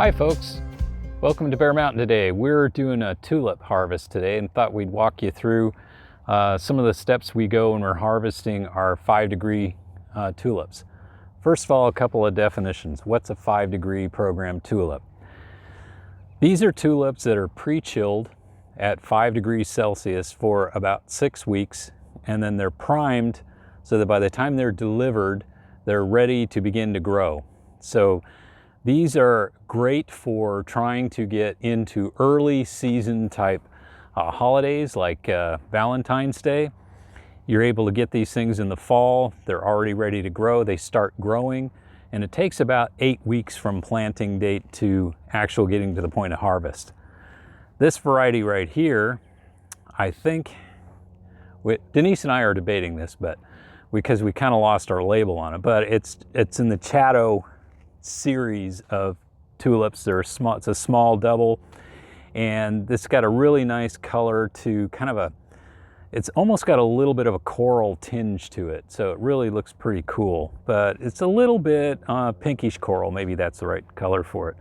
Hi folks, welcome to Bear Mountain today. We're doing a tulip harvest today and thought we'd walk you through some of the steps we go when we're harvesting our 5-degree tulips. First of all, a couple of definitions. What's a 5-degree program tulip? These are tulips that are pre-chilled at 5 degrees Celsius for about 6 weeks, and then they're primed so that by the time they're delivered, they're ready to begin to grow. So these are great for trying to get into early season type holidays like Valentine's Day. You're able to get these things in the fall. They're already ready to grow. They start growing, and it takes about 8 weeks from planting date to actual getting to the point of harvest. This variety right here, I think, Denise and I are debating this, but because we kind of lost our label on it, but it's in the Chateau series of tulips. They're small, it's a small double, and this got a really nice color to kind of it's almost got a little bit of a coral tinge to it, so it really looks pretty cool, but it's a little bit pinkish coral, maybe that's the right color for it.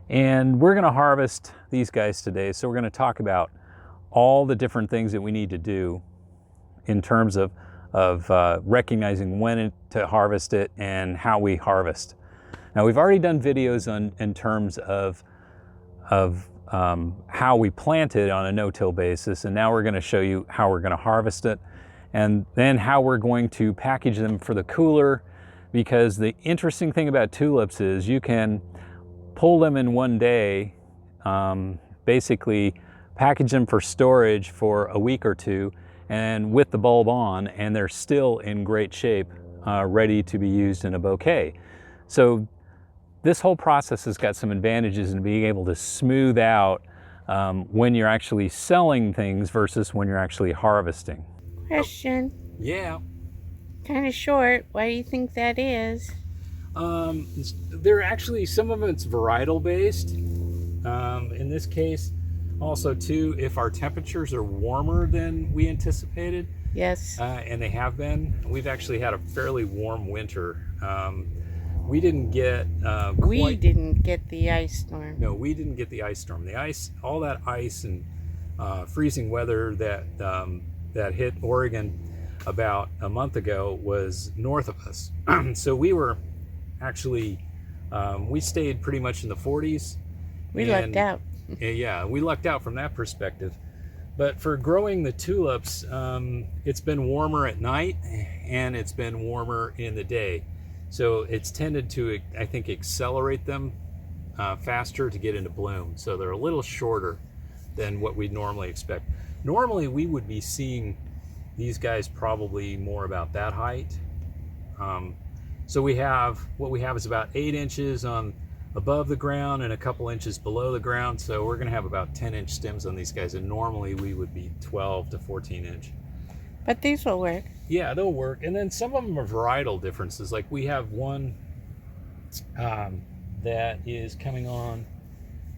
And we're going to harvest these guys today, so we're going to talk about all the different things that we need to do in terms of recognizing when to harvest it and how we harvest. Now, we've already done videos in terms of how we plant it on a no-till basis, and now we're going to show you how we're going to harvest it, and then how we're going to package them for the cooler, because the interesting thing about tulips is you can pull them in one day, basically package them for storage for a week or two, and with the bulb on, and they're still in great shape, ready to be used in a bouquet. So this whole process has got some advantages in being able to smooth out when you're actually selling things versus when you're actually harvesting. Question. Yeah. Kind of short. Why do you think that is? They're actually, some of it's varietal based. In this case, also too, if our temperatures are warmer than we anticipated. Yes. And they have been. We've actually had a fairly warm winter. We didn't get We didn't get the ice storm. No, we didn't get the ice storm. The ice, all that ice and freezing weather that hit Oregon about a month ago was north of us. So we were actually, we stayed pretty much in the 40s. We lucked out. Yeah, we lucked out from that perspective. But for growing the tulips, it's been warmer at night and it's been warmer in the day. So it's tended to, I think, accelerate them faster to get into bloom. So they're a little shorter than what we'd normally expect. Normally we would be seeing these guys probably more about that height. So what we have is about 8 inches above the ground and a couple inches below the ground. So we're gonna have about 10-inch stems on these guys, and normally we would be 12 to 14 inch. But these will work. Yeah, they'll work. And then some of them are varietal differences. Like we have one that is coming on.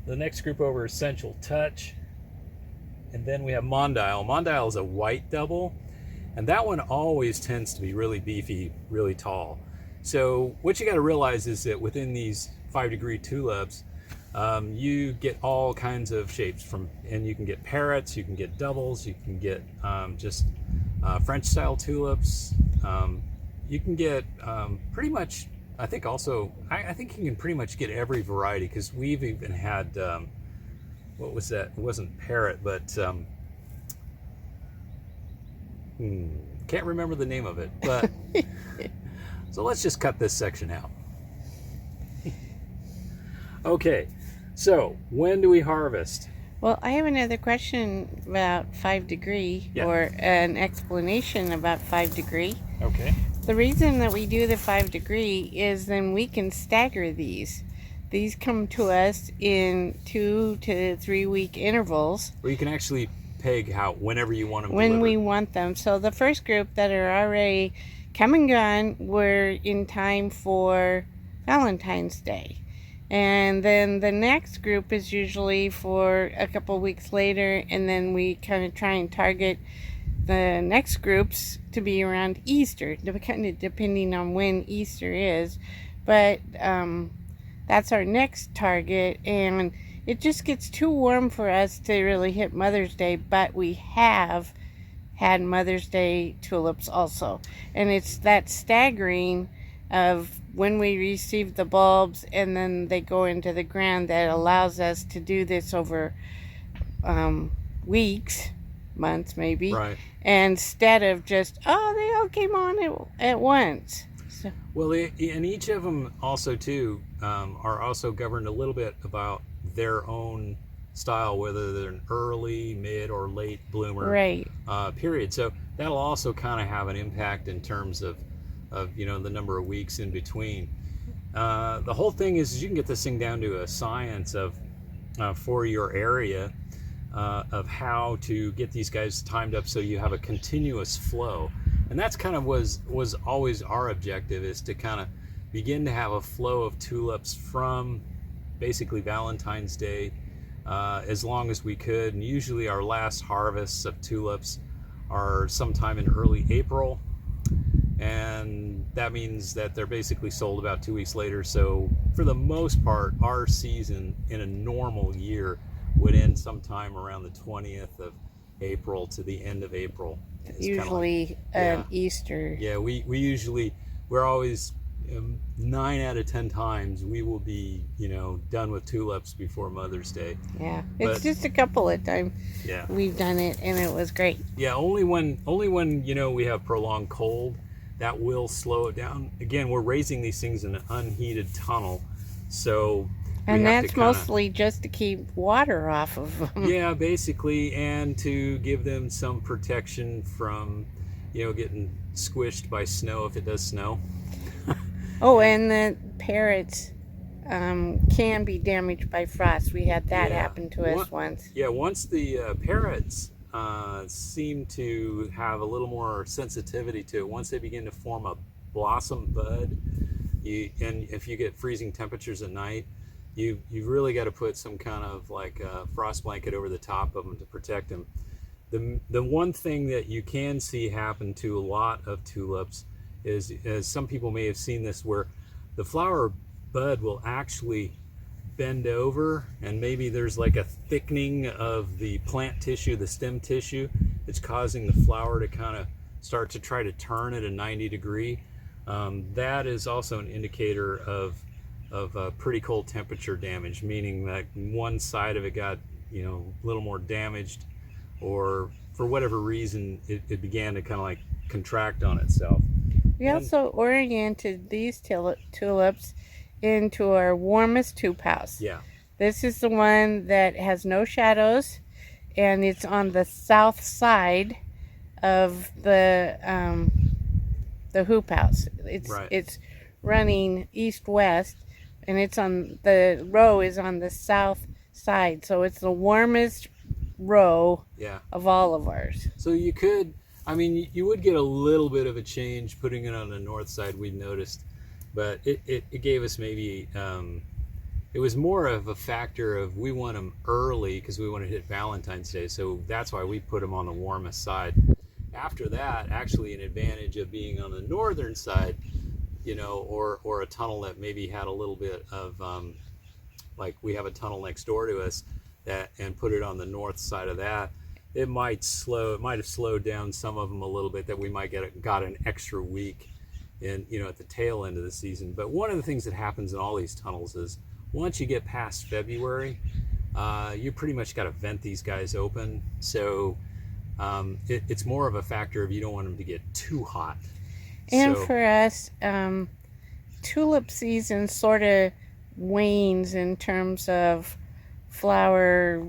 The next group over, Essential Touch. And then we have Mondial. Mondial is a white double. And that one always tends to be really beefy, really tall. So what you got to realize is that within these 5-degree tulips, you get all kinds of shapes and you can get parrots, you can get doubles, you can get just French style tulips. You can get pretty much, I think also, I think you can pretty much get every variety, because we've even had, what was that? It wasn't parrot, but can't remember the name of it. But so let's just cut this section out. Okay, so when do we harvest? Well, I have another question about 5-degree, Yeah. or an explanation about 5-degree. Okay. The reason that we do the 5-degree is then we can stagger these. These come to us in 2 to 3 week intervals. Or you can actually peg whenever you want them when delivered. we want them. So the first group that are already come and gone were in time for Valentine's Day. And then the next group is usually for a couple weeks later, and then we kind of try and target the next groups to be around Easter, kind of depending on when Easter is. But that's our next target, and it just gets too warm for us to really hit Mother's Day, but we have had Mother's Day tulips also. And it's that staggering of when we receive the bulbs and then they go into the ground that allows us to do this over weeks, months maybe, Right. instead of just, oh, they all came on at once. So, Well, and each of them also too are also governed a little bit about their own style, whether they're an early, mid, or late bloomer right. period. So that'll also kind of have an impact in terms of the number of weeks in between. The whole thing is you can get this thing down to a science of for your area of how to get these guys timed up so you have a continuous flow. And that's kind of was always our objective, is to kind of begin to have a flow of tulips from basically Valentine's Day as long as we could. And usually our last harvests of tulips are sometime in early April, and that means that they're basically sold about 2 weeks later. So for the most part, our season in a normal year would end sometime around the 20th of April to the end of April. Usually Easter. Yeah, we're always 9 out of 10 times we will be done with tulips before Mother's Day. Yeah, it's just a couple of times we've done it, and it was great. Yeah, only when we have prolonged cold, that will slow it down. Again, we're raising these things in an unheated tunnel, so and that's mostly just to keep water off of them. Yeah, basically, and to give them some protection from getting squished by snow if it does snow. Oh, and the parrots can be damaged by frost. We had that happen to us once. Yeah, once the parrots seem to have a little more sensitivity to it, once they begin to form a blossom bud, and if you get freezing temperatures at night, you've really got to put some kind of like a frost blanket over the top of them to protect them. The one thing that you can see happen to a lot of tulips is, as some people may have seen this, where the flower bud will actually bend over, and maybe there's like a thickening of the plant tissue, the stem tissue. It's causing the flower to kind of start to try to turn at a 90 degree. That is also an indicator of pretty cold temperature damage, meaning that one side of it got a little more damaged, or for whatever reason it began to kind of like contract on itself. We also oriented these tulips into our warmest tube house. Yeah. This is the one that has no shadows, and it's on the south side of the hoop house. It's running east-west, and the row is on the south side, so it's the warmest row of all of ours. So you would get a little bit of a change putting it on the north side, we've noticed, but it gave us maybe it was more of a factor of we want them early because we want to hit Valentine's Day, so that's why we put them on the warmest side. After that, actually an advantage of being on the northern side, or a tunnel that maybe had a little bit of like we have a tunnel next door to us and put it on the north side of that, it might have slowed down some of them a little bit, that we might got an extra week in at the tail end of the season. But one of the things that happens in all these tunnels is once you get past February, you pretty much got to vent these guys open. So it's more of a factor of you don't want them to get too hot. And for us, tulip season sort of wanes in terms of flower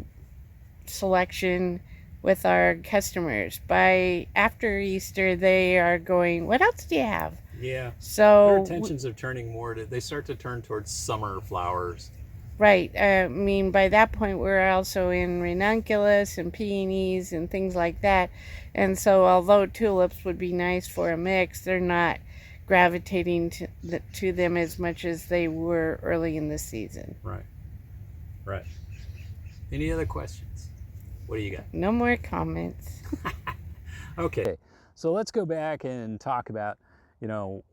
selection with our customers. By after Easter, they are going, what else do you have? Yeah. So their attentions are turning more they start to turn towards summer flowers. Right. I mean, by that point, we're also in ranunculus and peonies and things like that. And so although tulips would be nice for a mix, they're not gravitating to them as much as they were early in the season. Right. Any other questions? What do you got? No more comments. Okay, so let's go back and talk about,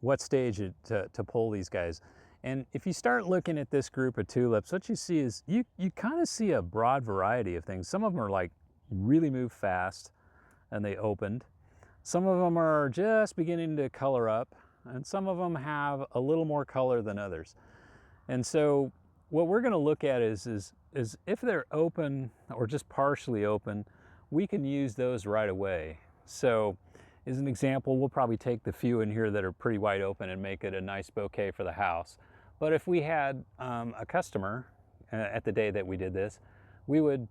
what stage to pull these guys. And if you start looking at this group of tulips, what you see is you kind of see a broad variety of things. Some of them are like really move fast and they opened. Some of them are just beginning to color up, and some of them have a little more color than others. And so what we're going to look at is if they're open or just partially open, we can use those right away. So as an example, we'll probably take the few in here that are pretty wide open and make it a nice bouquet for the house. But if we had a customer at the day that we did this, we would,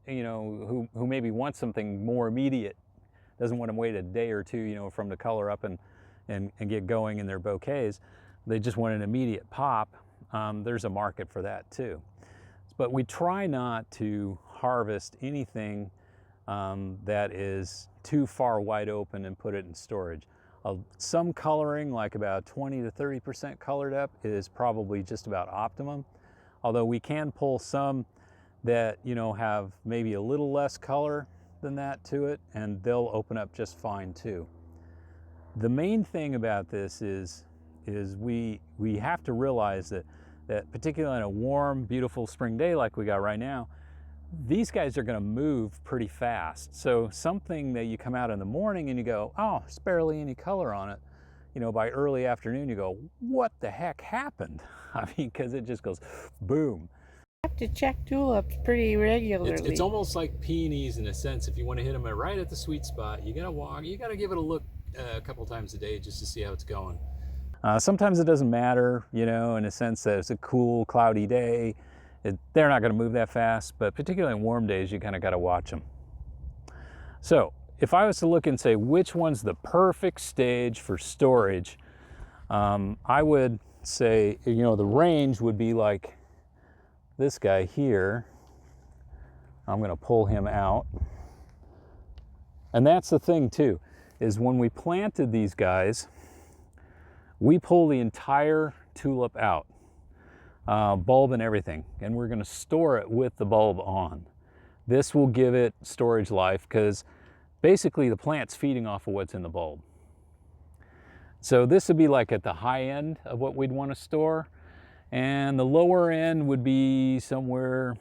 who maybe wants something more immediate, doesn't want to wait a day or two, from the color up and get going in their bouquets. They just want an immediate pop. There's a market for that too. But we try not to harvest anything that is too far wide open and put it in storage. Some coloring, like about 20 to 30% colored up, is probably just about optimum. Although we can pull some that have maybe a little less color than that to it, and they'll open up just fine too. The main thing about this is we have to realize that particularly on a warm, beautiful spring day like we got right now, these guys are going to move pretty fast. So something that you come out in the morning and you go, oh, there's barely any color on it. By early afternoon you go, what the heck happened? I mean, because it just goes boom. Have to check tulips pretty regularly. It's almost like peonies in a sense. If you want to hit them right at the sweet spot, you gotta give it a look a couple times a day just to see how it's going. Sometimes it doesn't matter, in a sense that it's a cool, cloudy day. They're not going to move that fast, but particularly on warm days, you kind of got to watch them. So if I was to look and say which one's the perfect stage for storage, I would say, the range would be like this guy here. I'm going to pull him out. And that's the thing too, is when we planted these guys, we pull the entire tulip out, bulb and everything, and we're going to store it with the bulb on. This will give it storage life because basically the plant's feeding off of what's in the bulb. So this would be like at the high end of what we'd want to store. And the lower end would be somewhere,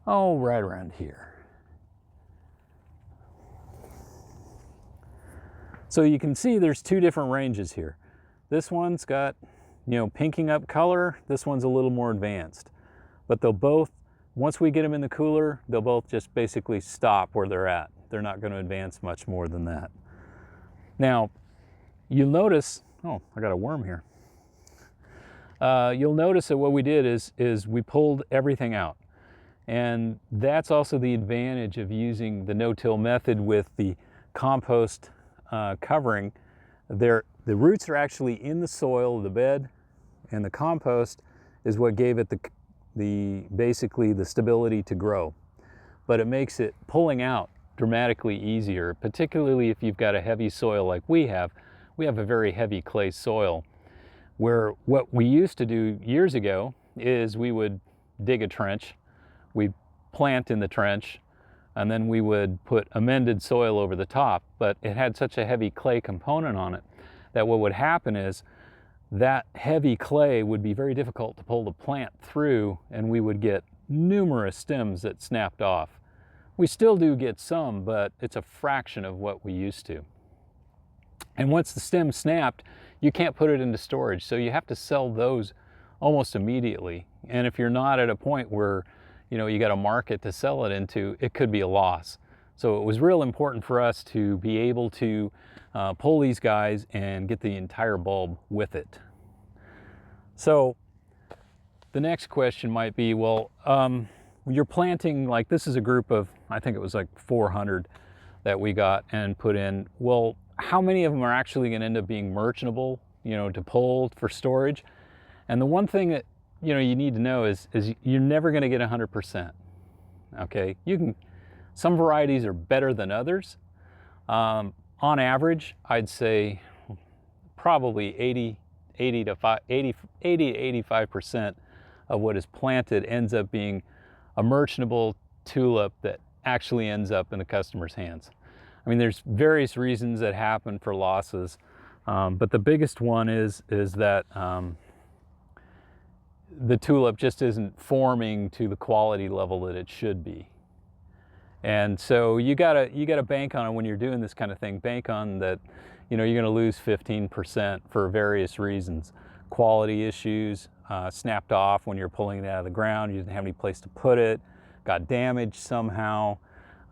right around here. So you can see there's two different ranges here. This one's got, pinking up color. This one's a little more advanced. But they'll both, once we get them in the cooler, they'll both just basically stop where they're at. They're not going to advance much more than that. Now, you'll notice, I got a worm here. You'll notice that what we did is we pulled everything out. And that's also the advantage of using the no-till method with the compost covering. The roots are actually in the soil of the bed, and the compost is what gave it basically the stability to grow. But it makes it pulling out dramatically easier, particularly if you've got a heavy soil like we have. We have a very heavy clay soil, where what we used to do years ago is we would dig a trench, we'd plant in the trench, and then we would put amended soil over the top. But it had such a heavy clay component on it that what would happen is that heavy clay would be very difficult to pull the plant through, and we would get numerous stems that snapped off. We still do get some, but it's a fraction of what we used to. And once the stem snapped, you can't put it into storage, so you have to sell those almost immediately. And if you're not at a point where you got a market to sell it into, it could be a loss. So it was real important for us to be able to pull these guys and get the entire bulb with it. So the next question might be, well, you're planting, like this is a group of, I think it was like 400 that we got and put in. Well, how many of them are actually going to end up being merchantable, to pull for storage? And the one thing that you need to know is you're never going to get 100%. Okay, some varieties are better than others. On average, I'd say probably 80 to 85% of what is planted ends up being a merchantable tulip that actually ends up in the customer's hands. I mean, there's various reasons that happen for losses, but the biggest one is that the tulip just isn't forming to the quality level that it should be. And so you gotta bank on it when you're doing this kind of thing. Bank on that, you know, you're gonna lose 15% for various reasons. Quality issues, snapped off when you're pulling it out of the ground, you didn't have any place to put it, got damaged somehow,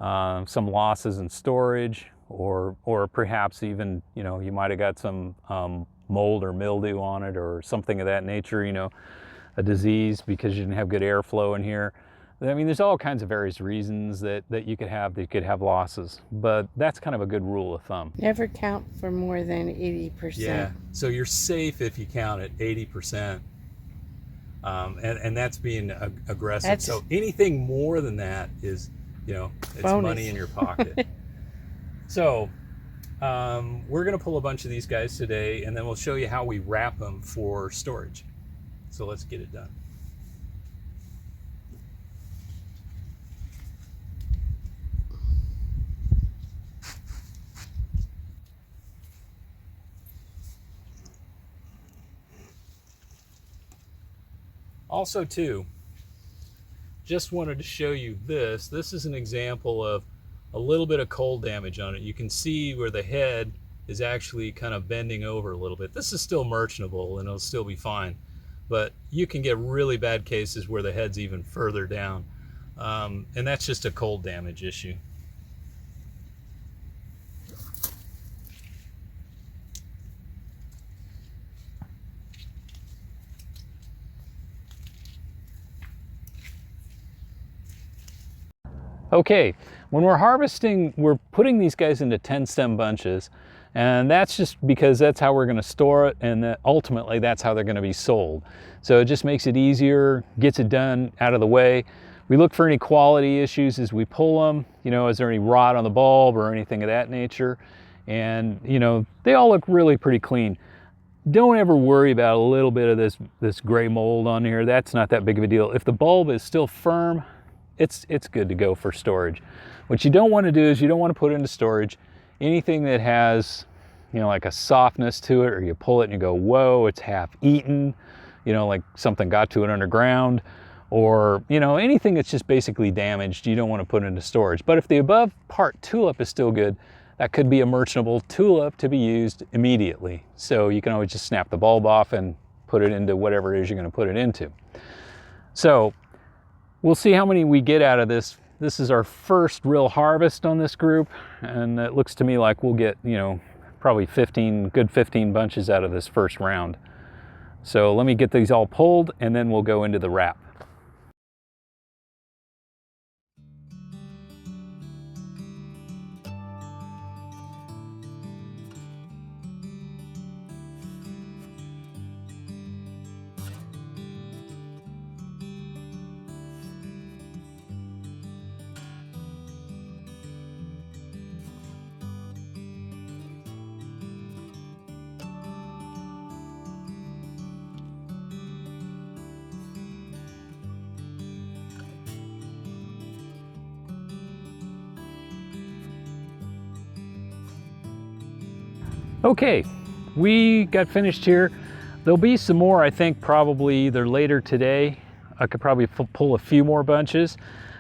some losses in storage, or perhaps even, you know, you might have got some mold or mildew on it or something of that nature, you know, a disease because you didn't have good airflow in here. I mean, there's all kinds of various reasons that you could have losses, but that's kind of a good rule of thumb. Never count for more than 80%. Yeah, so you're safe if you count at 80%, and that's being aggressive. So anything more than that is, you know, it's bonus. Money in your pocket. So we're gonna pull a bunch of these guys today, and then we'll show you how we wrap them for storage. So let's get it done. Also too, just wanted to show you this. This is an example of a little bit of cold damage on it. You can see where the head is actually kind of bending over a little bit. This is still merchantable and it'll still be fine, but you can get really bad cases where the head's even further down. And that's just a cold damage issue. Okay, when we're harvesting, we're putting these guys into 10 stem bunches, and that's just because that's how we're gonna store it, and that ultimately that's how they're gonna be sold. So it just makes it easier, gets it done out of the way. We look for any quality issues as we pull them. You know, is there any rot on the bulb or anything of that nature? And you know, they all look really pretty clean. Don't ever worry about a little bit of this gray mold on here. That's not that big of a deal. If the bulb is still firm, it's good to go for storage. What you don't want to do is you don't want to put into storage anything that has, you know, like a softness to it, or you pull it and you go, whoa, it's half eaten, you know, like something got to it underground, or, you know, anything that's just basically damaged, you don't want to put into storage. But if the above part tulip is still good, that could be a merchantable tulip to be used immediately. So you can always just snap the bulb off and put it into whatever it is you're going to put it into. So we'll see how many we get out of this. This is our first real harvest on this group, and it looks to me like we'll get, you know, probably 15 bunches out of this first round. So let me get these all pulled, and then we'll go into the wrap. Okay, we got finished here. There'll be some more, I think, probably either later today. I could probably pull a few more bunches,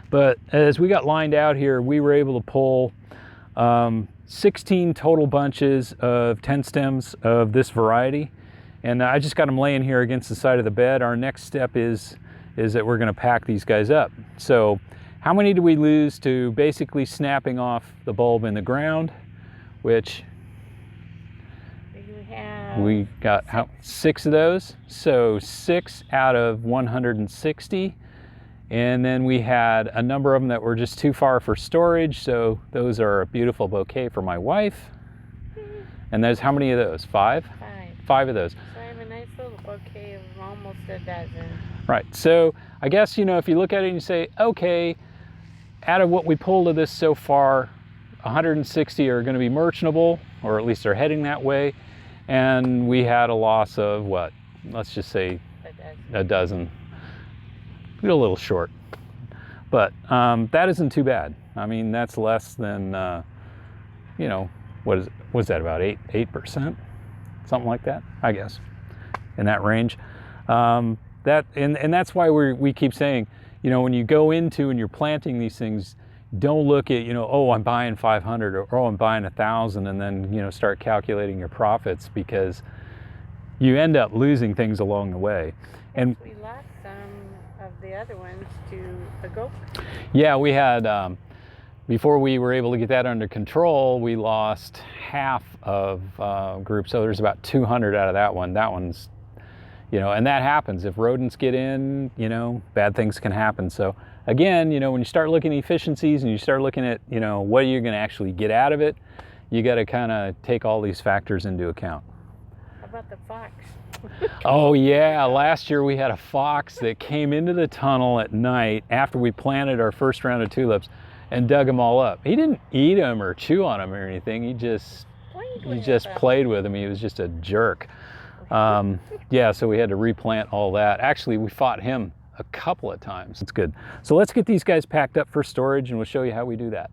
but as we got lined out here, we were able to pull 16 total bunches of 10 stems of this variety. And I just got them laying here against the side of the bed. Our next step is that we're gonna pack these guys up. So how many do we lose to basically snapping off the bulb in the ground, which we got 6 of those, so 6 out of 160. And then we had a number of them that were just too far for storage, so those are a beautiful bouquet for my wife. And there's how many of those? 5? 5 of those. So I have a nice little bouquet of almost a dozen. Right, so I guess, you know, if you look at it and you say, okay, out of what we pulled of this so far, 160 are going to be merchantable, or at least they're heading that way. And we had a loss of what? Let's just say a dozen. A little short, but that isn't too bad. I mean, that's less than, you know, was that about 8%? Something like that, I guess, in that range. and that's why we keep saying, you know, when you go into and you're planting these things, don't look at, you know, oh, I'm buying 500 or oh, I'm buying 1,000, and then, you know, start calculating your profits, because you end up losing things along the way. And we lost some of the other ones to the goat. Yeah, we had, before we were able to get that under control, we lost half of group. So there's about 200 out of that one. That one's, you know, and that happens. If rodents get in, you know, bad things can happen. So again, you know, when you start looking at efficiencies and you start looking at, you know, what you're going to actually get out of it, you got to kind of take all these factors into account. How about the fox? Oh yeah, last year we had a fox that came into the tunnel at night after we planted our first round of tulips and dug them all up. He didn't eat them or chew on them or anything. He just played with them. He was just a jerk. Yeah, so we had to replant all that. Actually, we fought him a couple of times. It's good. So let's get these guys packed up for storage, and we'll show you how we do that.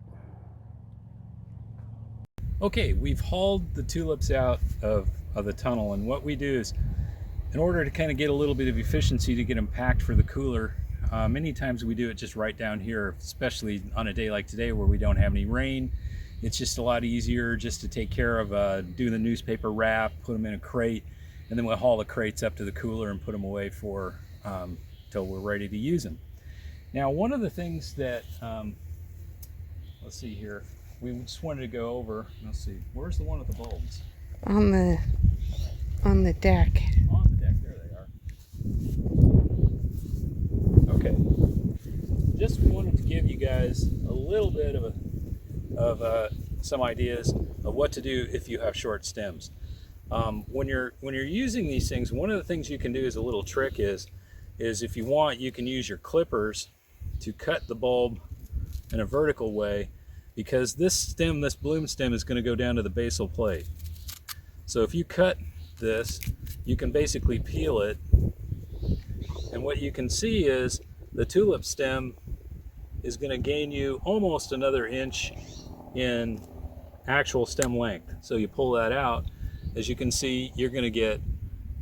Okay, we've hauled the tulips out of the tunnel, and what we do is, in order to kind of get a little bit of efficiency to get them packed for the cooler, many times we do it just right down here, especially on a day like today where we don't have any rain. It's just a lot easier just to take care of, do the newspaper wrap, put them in a crate, and then we'll haul the crates up to the cooler and put them away for till we're ready to use them. Now, one of the things that, let's see here, we just wanted to go over, let's see, where's the one with the bulbs? On the deck. On the deck, there they are. Okay, just wanted to give you guys a little bit of some ideas of what to do if you have short stems. When you're using these things, one of the things you can do as a little trick is if you want, you can use your clippers to cut the bulb in a vertical way, because this bloom stem is going to go down to the basal plate. So if you cut this, you can basically peel it, and what you can see is the tulip stem is going to gain you almost another inch in actual stem length. So you pull that out, as you can see, you're going to get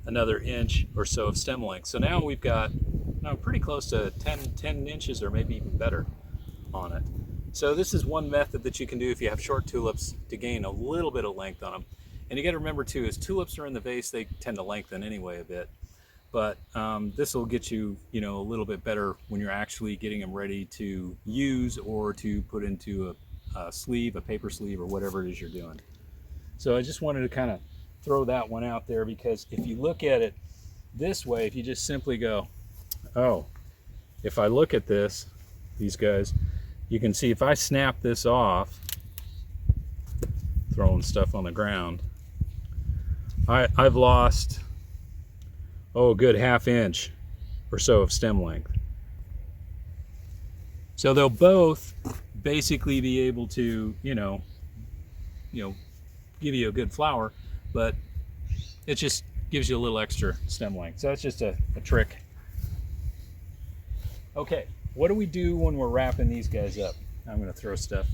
another inch or so of stem length. So now we've got pretty close to 10 inches or maybe even better on it. So this is one method that you can do if you have short tulips to gain a little bit of length on them. And you got to remember too, as tulips are in the vase, they tend to lengthen anyway a bit. But this will get you, you know, a little bit better when you're actually getting them ready to use or to put into a sleeve, a paper sleeve, or whatever it is you're doing. So I just wanted to kind of throw that one out there, because if you look at it this way, if you just simply go, oh, if I look at these guys, you can see if I snap this off, throwing stuff on the ground, I've lost, a good ½ inch or so of stem length. So they'll both basically be able to, you know, give you a good flower, but it just gives you a little extra stem length. So that's just a trick. Okay, what do we do when we're wrapping these guys up? I'm going to throw stuff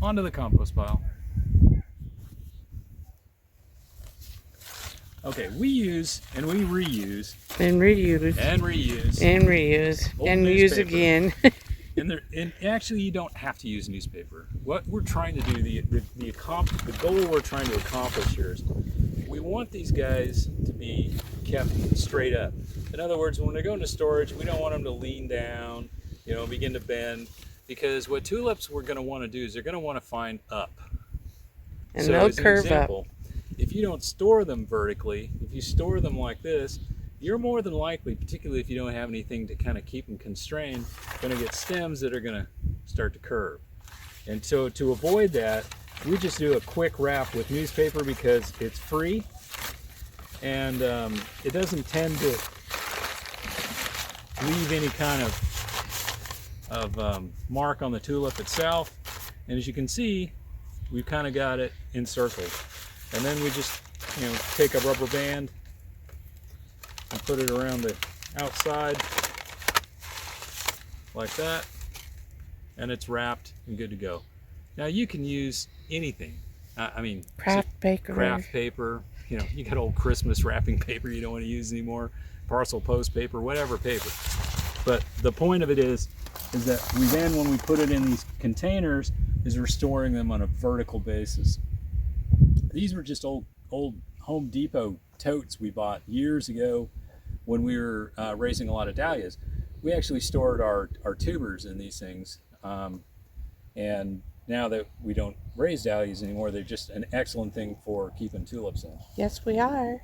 onto the compost pile. Okay, we use and we reuse and reuse and reuse and reuse and use again. And actually, you don't have to use newspaper. What we're trying to do, the goal we're trying to accomplish here is, we want these guys to be kept straight up. In other words, when they go into storage, we don't want them to lean down, you know, begin to bend, because what tulips we're going to want to do is they're going to want to find up. And they'll curve up. If you don't store them vertically, if you store them like this, you're more than likely, particularly if you don't have anything to kind of keep them constrained, going to get stems that are going to start to curve. And so to avoid that, we just do a quick wrap with newspaper, because it's free and it doesn't tend to leave any kind of mark on the tulip itself. And as you can see, we've kind of got it encircled. And then we just, you know, take a rubber band and put it around the outside like that, and it's wrapped and good to go. Now you can use anything. I mean, craft paper. Craft paper. you know, you got old Christmas wrapping paper you don't want to use anymore, parcel post paper, whatever paper. But the point of it is that we then, when we put it in these containers, is we're storing them on a vertical basis. These were just old Home Depot totes we bought years ago when we were raising a lot of dahlias. We actually stored our tubers in these things. And now that we don't raise dahlias anymore, they're just an excellent thing for keeping tulips in. Yes, we are.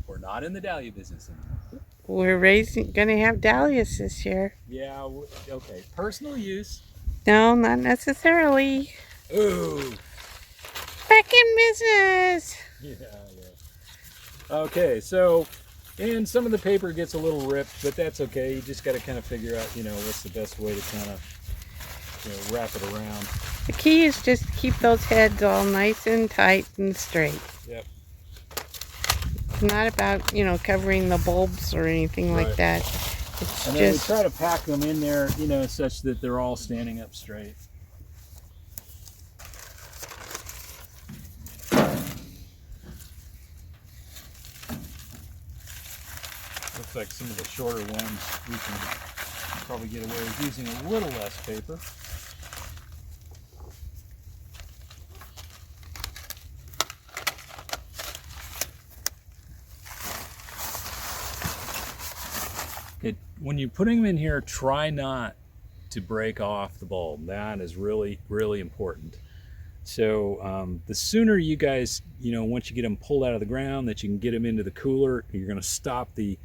We're not in the dahlia business anymore. We're gonna have dahlias this year. Yeah, okay. Personal use. No, not necessarily. Ooh. Back in business. Yeah. Okay, so, and some of the paper gets a little ripped, but that's okay. You just got to kind of figure out, you know, what's the best way to kind of, you know, wrap it around. The key is just to keep those heads all nice and tight and straight. Yep. It's not about, you know, covering the bulbs or anything like that. It's and then we try to pack them in there, you know, such that they're all standing up straight. Looks like some of the shorter ones we can probably get away with using a little less paper. When you're putting them in here, try not to break off the bulb. That is really, really important. So the sooner you guys, you know, once you get them pulled out of the ground, that you can get them into the cooler, you're going to stop the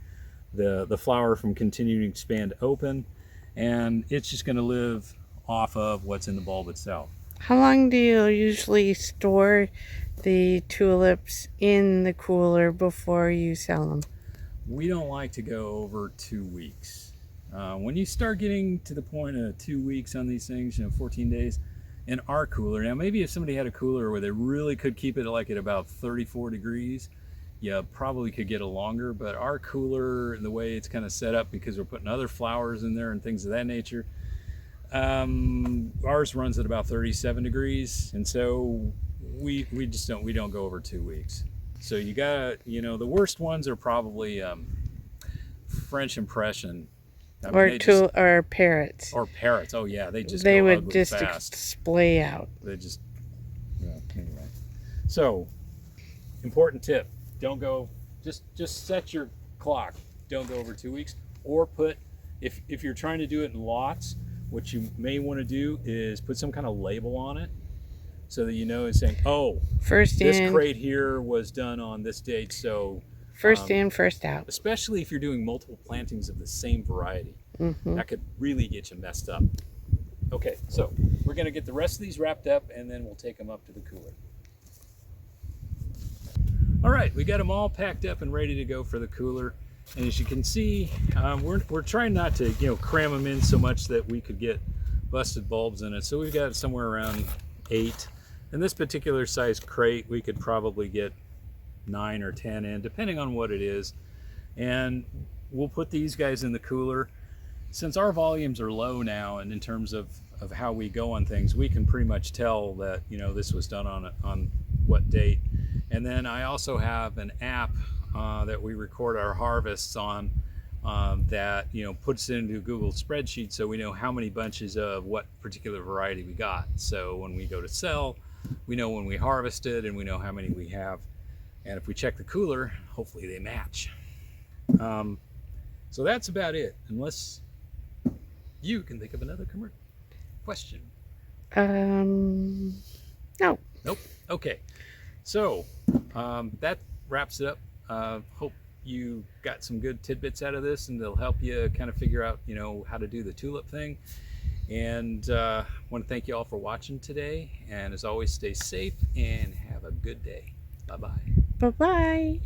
flower from continuing to expand open, and it's just going to live off of what's in the bulb itself. How long do you usually store the tulips in the cooler before you sell them? We don't like to go over 2 weeks. When you start getting to the point of 2 weeks on these things, you know, 14 days, in our cooler, now maybe if somebody had a cooler where they really could keep it like at about 34 degrees, you probably could get it longer, but our cooler, the way it's kind of set up, because we're putting other flowers in there and things of that nature, ours runs at about 37 degrees, and so we don't go over 2 weeks. So you got, you know, the worst ones are probably French impression, or parrots. Or parrots. Oh yeah, they would ugly just fast. splay out. They just, yeah, anyway. So, important tip: don't go. Just set your clock. Don't go over 2 weeks. Or put, if you're trying to do it in lots, what you may want to do is put some kind of label on it, so that you know it's saying, oh, this crate here was done on this date. So first in, first out. Especially if you're doing multiple plantings of the same variety. That could really get you messed up. Okay, so we're going to get the rest of these wrapped up, and then we'll take them up to the cooler. All right, we got them all packed up and ready to go for the cooler. And as you can see, we're trying not to, you know, cram them in so much that we could get busted bulbs in it. So we've got somewhere around 8. In this particular size crate, we could probably get 9 or 10 in, depending on what it is. And we'll put these guys in the cooler. Since our volumes are low now, and in terms of how we go on things, we can pretty much tell that, you know, this was done on what date. And then I also have an app that we record our harvests on, that, you know, puts it into a Google spreadsheet, so we know how many bunches of what particular variety we got. So when we go to sell, we know when we harvested, and we know how many we have. And if we check the cooler, hopefully they match. So that's about it, unless you can think of another question. No. Nope. Okay. So that wraps it up. Hope you got some good tidbits out of this, and they'll help you kind of figure out, you know, how to do the tulip thing. And I want to thank you all for watching today. And as always, stay safe and have a good day. Bye-bye. Bye-bye.